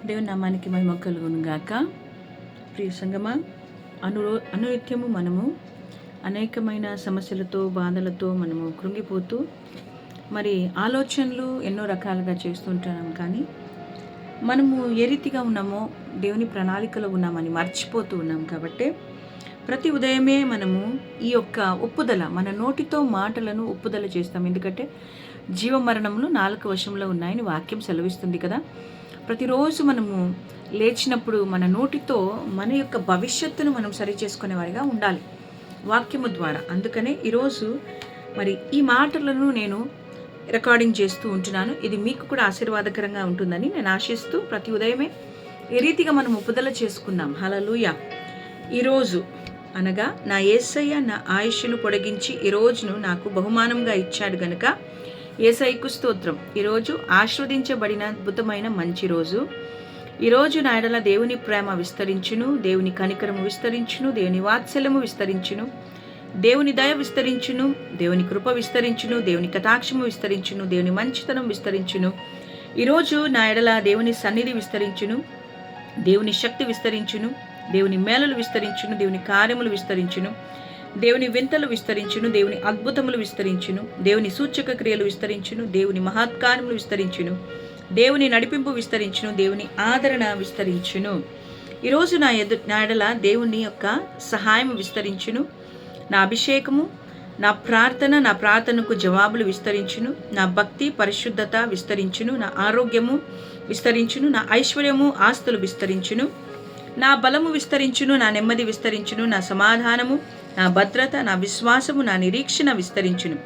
దేవుని నామానికి మహిమ కలుగును గాక. ప్రియ సంగమా, అనునిత్యము మనము అనేకమైన సమస్యలతో బాధలతో మనము కృంగిపోతూ మరి ఆలోచనలు ఎన్నో రకాలుగా చేస్తుంటున్నాం. కానీ మనము ఏ రీతిగా ఉన్నామో దేవుని ప్రణాళికలో ఉన్నామని మర్చిపోతూ ఉన్నాం. కాబట్టి ప్రతి ఉదయమే మనము ఈ యొక్క ఒప్పుదల, మన నోటితో మాటలను ఒప్పుదల చేస్తాం. ఎందుకంటే జీవమరణములు నాలుక వశంలో ఉన్నాయని వాక్యం సెలవిస్తుంది కదా. ప్రతిరోజు మనము లేచినప్పుడు మన నోటితో మన యొక్క భవిష్యత్తును మనం సరిచేసుకునే వారిగా ఉండాలి వాక్యము ద్వారా. అందుకనే ఈరోజు మరి ఈ మాటలను నేను రికార్డింగ్ చేస్తూ ఉంటున్నాను. ఇది మీకు కూడా ఆశీర్వాదకరంగా ఉంటుందని నేను ఆశిస్తూ ప్రతి ఉదయమే ఏ రీతిగా మనం ఒప్పుదల చేసుకుందాం. హల్లెలూయా. ఈరోజు అనగా నా యేసయ్య నా ఆయుష్ను పొడిగించి ఈ రోజును నాకు బహుమానంగా ఇచ్చాడు గనుక యేసయ్యకు స్తోత్రం. ఈరోజు ఆశీర్వదించబడిన అద్భుతమైన మంచి రోజు. ఈరోజు నా ఎడల దేవుని ప్రేమ విస్తరించును, దేవుని కనికరము విస్తరించును, దేవుని వాత్సల్యము విస్తరించును, దేవుని దయ విస్తరించును, దేవుని కృప విస్తరించును, దేవుని కటాక్షము విస్తరించును, దేవుని మంచితనం విస్తరించును. ఈరోజు నా ఎడల దేవుని సన్నిధి విస్తరించును, దేవుని శక్తి విస్తరించును, దేవుని మేలులు విస్తరించును, దేవుని కార్యములు విస్తరించును, దేవుని వింతలు విస్తరించును, దేవుని అద్భుతములు విస్తరించును, దేవుని సూచక క్రియలు విస్తరించును, దేవుని మహత్కార్యములు విస్తరించును, దేవుని నడిపింపు విస్తరించును, దేవుని ఆదరణ విస్తరించును. ఈరోజు నా ఎడల దేవుని యొక్క సహాయం విస్తరించును, నా అభిషేకము, నా ప్రార్థనకు జవాబులు విస్తరించును, నా భక్తి పరిశుద్ధత విస్తరించును, నా ఆరోగ్యము విస్తరించును, నా ఐశ్వర్యము ఆస్తులు విస్తరించును, నా బలము విస్తరించును, నా నెమ్మది విస్తరించును, నా సమాధానము, నా భద్రత, నా విశ్వాసము, నా నిరీక్షణ విస్తరించును.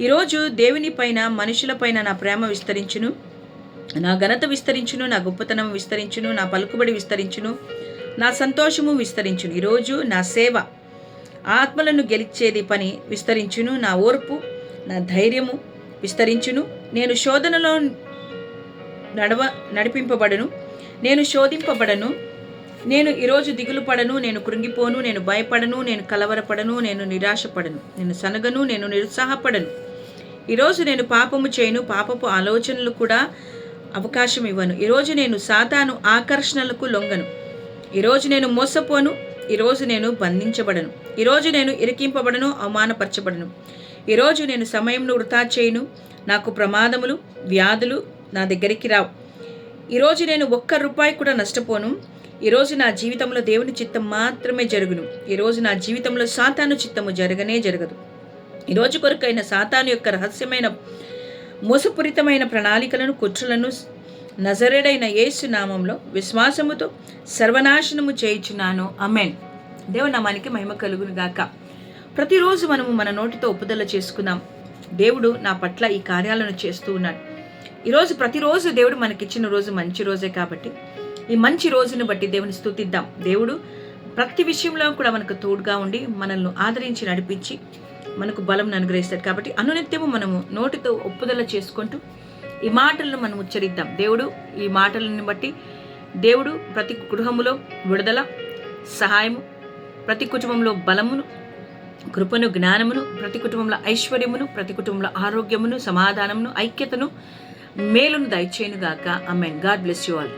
ఈరోజు దేవుని పైన మనుషులపైన నా ప్రేమ విస్తరించును, నా ఘనత విస్తరించును, నా గొప్పతనం విస్తరించును, నా పలుకుబడి విస్తరించును, నా సంతోషము విస్తరించును. ఈరోజు నా సేవ, ఆత్మలను గెలిచేది పని విస్తరించును, నా ఓర్పు, నా ధైర్యము విస్తరించును. నేను శోధనలో నడిపింపబడను, నేను శోధింపబడను, నేను ఈరోజు దిగులు పడను, నేను కృంగిపోను, నేను భయపడను, నేను కలవరపడను, నేను నిరాశపడను, నేను సనగను, నేను నిరుత్సాహపడను. ఈరోజు నేను పాపము చేయను, పాపపు ఆలోచనలు కూడా అవకాశం ఇవ్వను. ఈరోజు నేను సాతాను ఆకర్షణలకు లొంగను. ఈరోజు నేను మోసపోను, ఈరోజు నేను బంధించబడను, ఈరోజు నేను ఇరికింపబడను, అవమానపరచబడను. ఈరోజు నేను సమయంను వృథా చేయను, నాకు ప్రమాదములు వ్యాధులు నా దగ్గరికి రావు. ఈరోజు నేను ₹1 కూడా నష్టపోను. ఈరోజు నా జీవితంలో దేవుని చిత్తం మాత్రమే జరుగును. ఈరోజు నా జీవితంలో సాతాను చిత్తము జరగదు. ఈరోజు కొరకైన సాతాను యొక్క రహస్యమైన మోసపూరితమైన ప్రణాళికలను కుట్రలను నజరేడైన యేసు నామంలో విశ్వాసముతో సర్వనాశనము చేయుచున్నాను. ఆమేన్. దేవుని నామానికి మహిమ కలుగును గాక. ప్రతిరోజు మనము మన నోటితో ఒప్పుదల చేసుకుందాం. దేవుడు నా పట్ల ఈ కార్యాలను చేస్తూ ఉన్నాడు. ఈరోజు ప్రతిరోజు దేవుడు మనకిచ్చిన రోజు మంచి రోజే. కాబట్టి ఈ మంచి రోజును బట్టి దేవుని స్తుతిద్దాం. దేవుడు ప్రతి విషయంలో కూడా మనకు తోడుగా ఉండి మనల్ని ఆదరించి నడిపించి మనకు బలం అనుగ్రహిస్తాడు. కాబట్టి అనునిత్యము మనము నోటితో ఒప్పుదల చేసుకుంటూ ఈ మాటలను మనం ఉచ్చరిద్దాం. దేవుడు ఈ మాటలను బట్టి దేవుడు ప్రతి గృహములో విడుదల, సహాయము, ప్రతి కుటుంబంలో బలమును, కృపను, జ్ఞానమును, ప్రతి కుటుంబంలో ఐశ్వర్యమును, ప్రతి కుటుంబంలో ఆరోగ్యమును, సమాధానమును, ఐక్యతను, మేలును దయచేయునుగాక. Amen. God bless you all.